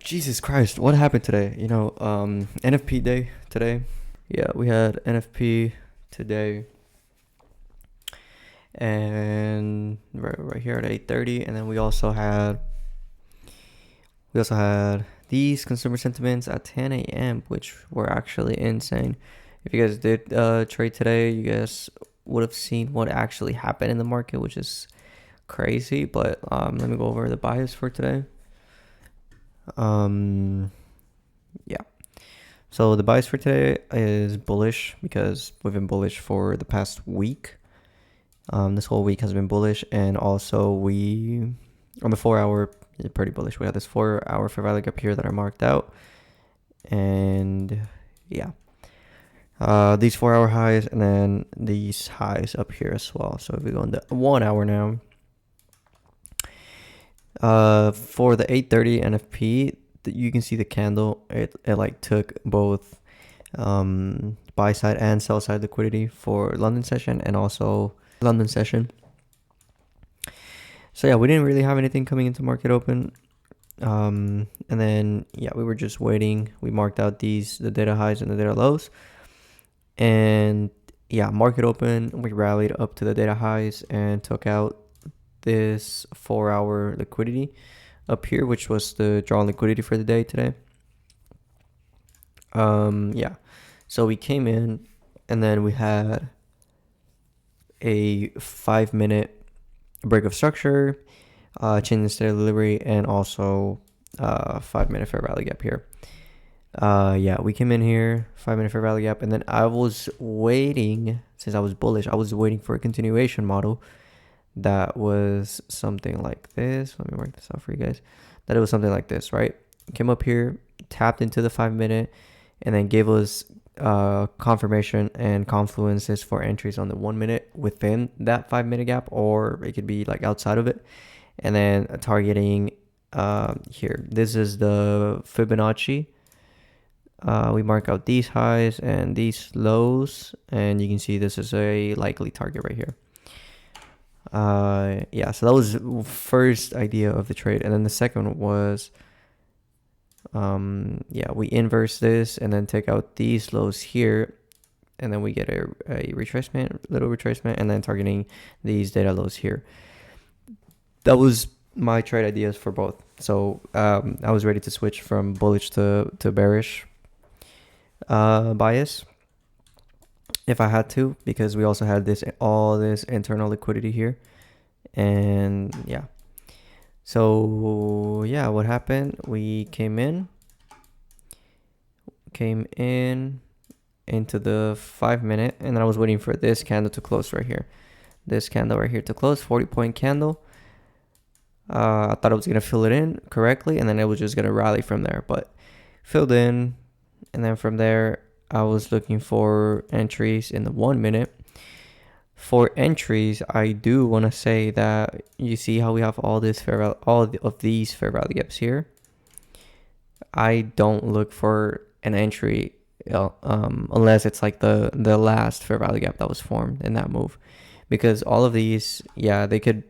Jesus Christ, what happened today? NFP day today. Yeah, we had NFP today, and right here at 8:30, and then we also had these consumer sentiments at 10 a.m., which were actually insane. If you guys did trade today, you guys would have seen what actually happened in the market, which is crazy. But let me go over the bias for today. Yeah. So the bias for today is bullish because we've been bullish for the past week. This whole week has been bullish, and also we on the 4 hour pretty bullish. We have this 4 hour fair value gap here that are marked out, and yeah, these 4 hour highs and then these highs up here as well. So if we go into 1 hour now, for the 8:30 NFP, you can see the candle. It like took both buy side and sell side liquidity for London session and also London session. So yeah, we didn't really have anything coming into market open. And then yeah, we were just waiting. We marked out the data highs and the data lows. And yeah, market open, we rallied up to the data highs and took out this 4 hour liquidity up here, which was the drawn liquidity for the day today. Yeah. So we came in and then we had a 5 minute break of structure, change in state of delivery, and also 5 minute fair value gap here. Yeah, we came in here, 5 minute fair value gap, and then I was waiting, since I was bullish, I was waiting for a continuation model that was something like this. Let me mark this out for you guys. That it was something like this, right? Came up here, tapped into the 5 minute, and then gave us confirmation and confluences for entries on the 1 minute within that 5 minute gap, or it could be like outside of it. And then targeting here. This is the Fibonacci. We mark out these highs and these lows, and you can see this is a likely target right here. Yeah, so that was first idea of the trade, and then the second was yeah, we inverse this and then take out these lows here, and then we get a retracement, little retracement, and then targeting these data lows here. That was my trade ideas for both. So I was ready to switch from bullish to bearish bias if I had to, because we also had all this internal liquidity here. And yeah, so yeah, what happened? We came in into the 5 minute, and then I was waiting for this candle to close right here. This candle right here to close, 40-point candle. I thought I was gonna fill it in correctly, and then it was just gonna rally from there, but filled in. And then from there, I was looking for entries in the 1 minute. For entries, I do want to say that you see how we have all of these fair value gaps here. I don't look for an entry unless it's like the last fair value gap that was formed in that move, because all of these, yeah, they could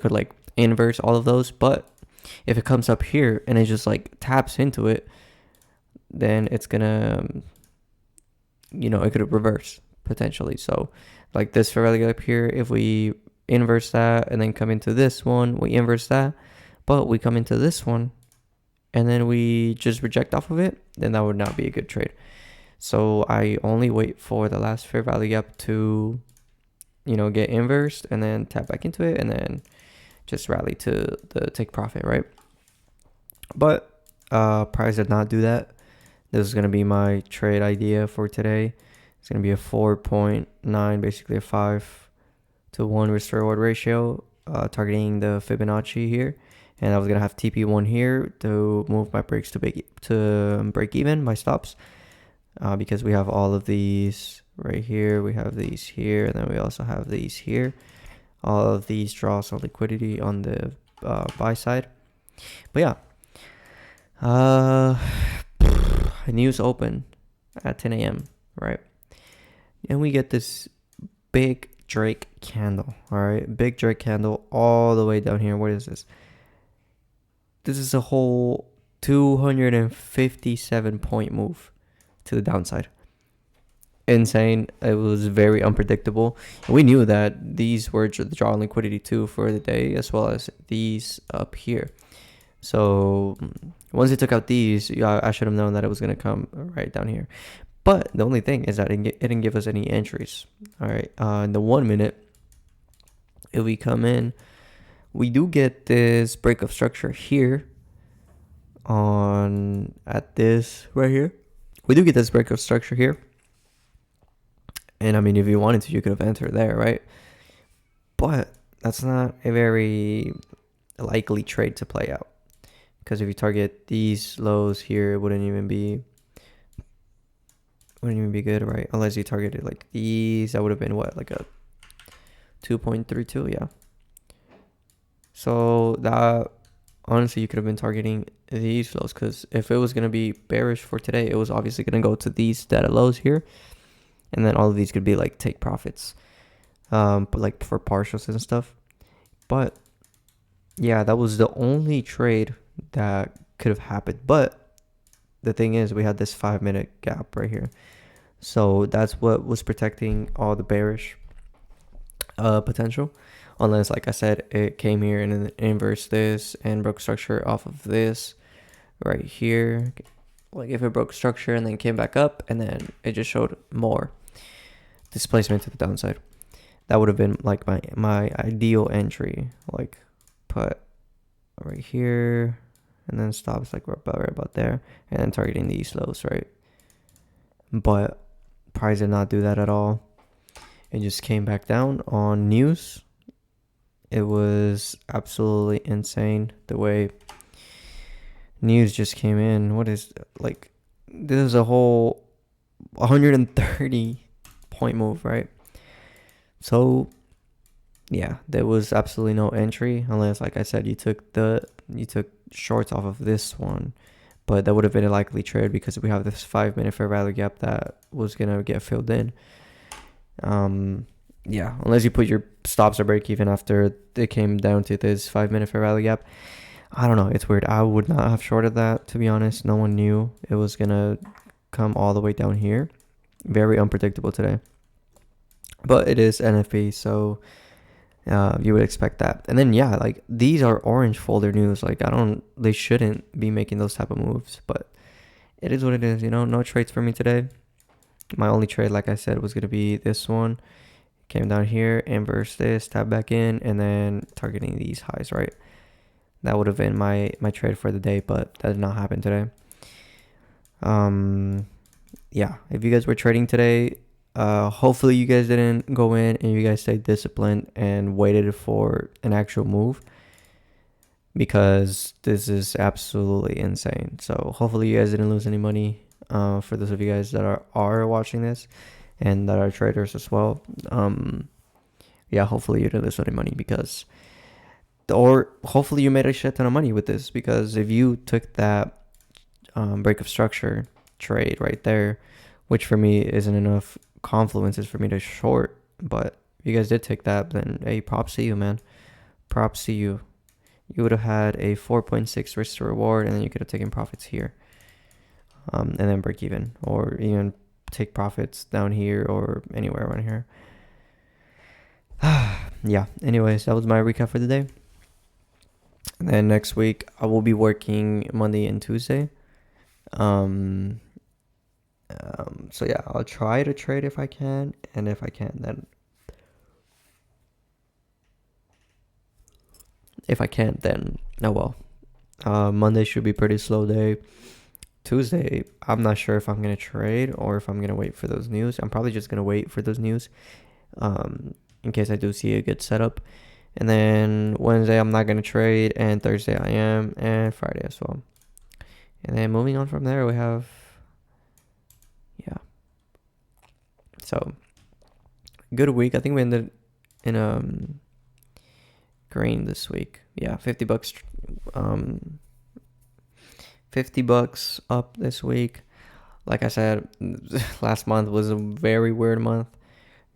like inverse all of those, but if it comes up here and it just like taps into it, then it's gonna, it could reverse potentially. So like this fair value gap here, if we inverse that and then come into this one, we inverse that, but we come into this one and then we just reject off of it, then that would not be a good trade. So I only wait for the last fair value gap to, get inversed and then tap back into it and then just rally to the take profit, right? But price did not do that. This is going to be my trade idea for today. It's going to be a 4.9, basically a 5-to-1 risk reward ratio, targeting the Fibonacci here. And I was going to have TP1 here to move my breaks to break even, my stops, because we have all of these right here. We have these here, and then we also have these here. All of these draw some liquidity on the buy side. But yeah, news open at 10 a.m., right? And we get this big Drake candle, all right? Big Drake candle all the way down here. What is this? This is a whole 257 point move to the downside. Insane. It was very unpredictable. We knew that these were the draw liquidity too for the day, as well as these up here. So once it took out these, I should have known that it was going to come right down here. But the only thing is that it didn't give us any entries. All right. In the 1 minute, if we come in, we do get this break of structure here at this right here. We do get this break of structure here. And I mean, if you wanted to, you could have entered there, right? But that's not a very likely trade to play out. Because if you target these lows here, it wouldn't even be good, right? Unless you targeted like these, that would have been what, like a 2.32, yeah. So that, honestly, you could have been targeting these lows, because if it was going to be bearish for today, it was obviously going to go to these data lows here, and then all of these could be like take profits, but like for partials and stuff. But yeah, that was the only trade that could have happened. But the thing is, we had this 5 minute gap right here, so that's what was protecting all the bearish potential. Unless, like I said, it came here and then inversed this and broke structure off of this right here. Like if it broke structure and then came back up and then it just showed more displacement to the downside, that would have been like my ideal entry. Like put right here and then stops like right about there, and then targeting these lows, right? But price did not do that at all. It just came back down on news. It was absolutely insane the way news just came in. What is, like, this is a whole 130 point move, right? So yeah, there was absolutely no entry unless, like I said, you took shorts off of this one. But that would have been a likely trade because we have this 5 minute fair value gap that was gonna get filled in. Yeah, unless you put your stops or break even after it came down to this 5 minute fair value gap. I don't know, it's weird. I would not have shorted that, to be honest. No one knew it was gonna come all the way down here. Very unpredictable today. But it is NFP, so you would expect that. And then yeah, like these are orange folder news. Like they shouldn't be making those type of moves, but it is what it is, no trades for me today. My only trade, like I said, was gonna be this one. Came down here, inverse this, tap back in, and then targeting these highs, right? That would have been my trade for the day, but that did not happen today. Yeah, if you guys were trading today, hopefully you guys didn't go in and you guys stayed disciplined and waited for an actual move, because this is absolutely insane. So hopefully you guys didn't lose any money, for those of you guys that are watching this and that are traders as well. Yeah, hopefully you didn't lose any money, because or hopefully you made a shit ton of money with this, because if you took that break of structure trade right there, which for me isn't enough confluences for me to short, but if you guys did take that, then hey, props to you, man. Props to you. You would have had a 4.6 risk to reward, and then you could have taken profits here, and then break even, or even take profits down here or anywhere around here. Yeah, anyways, that was my recap for the day. And then next week I will be working Monday and Tuesday. So yeah, I'll try to trade if I can, and if I can't, then oh well. Monday should be pretty slow day. Tuesday, I'm not sure if I'm gonna trade or if I'm gonna wait for those news. I'm probably just gonna wait for those news, in case I do see a good setup. And then Wednesday I'm not gonna trade, and Thursday I am, and Friday as well. And then moving on from there, we have, yeah. So good week. I think we ended in green this week. Yeah, $50. $50 up this week. Like I said, last month was a very weird month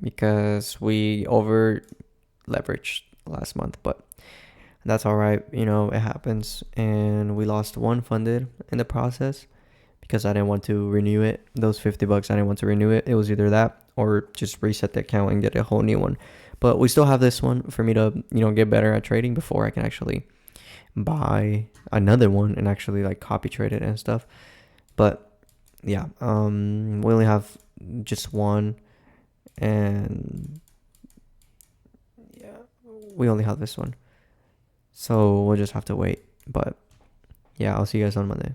because we over leveraged last month, but That's all right. You know, it happens. And we lost one funded in the process because I didn't want to renew it. Those 50 bucks, I didn't want to renew it. It was either that or just reset the account and get a whole new one. But we still have this one for me to, get better at trading before I can actually buy another one and actually like copy trade it and stuff. But yeah, we only have just one, and yeah, we only have this one. So we'll just have to wait. But yeah, I'll see you guys on Monday.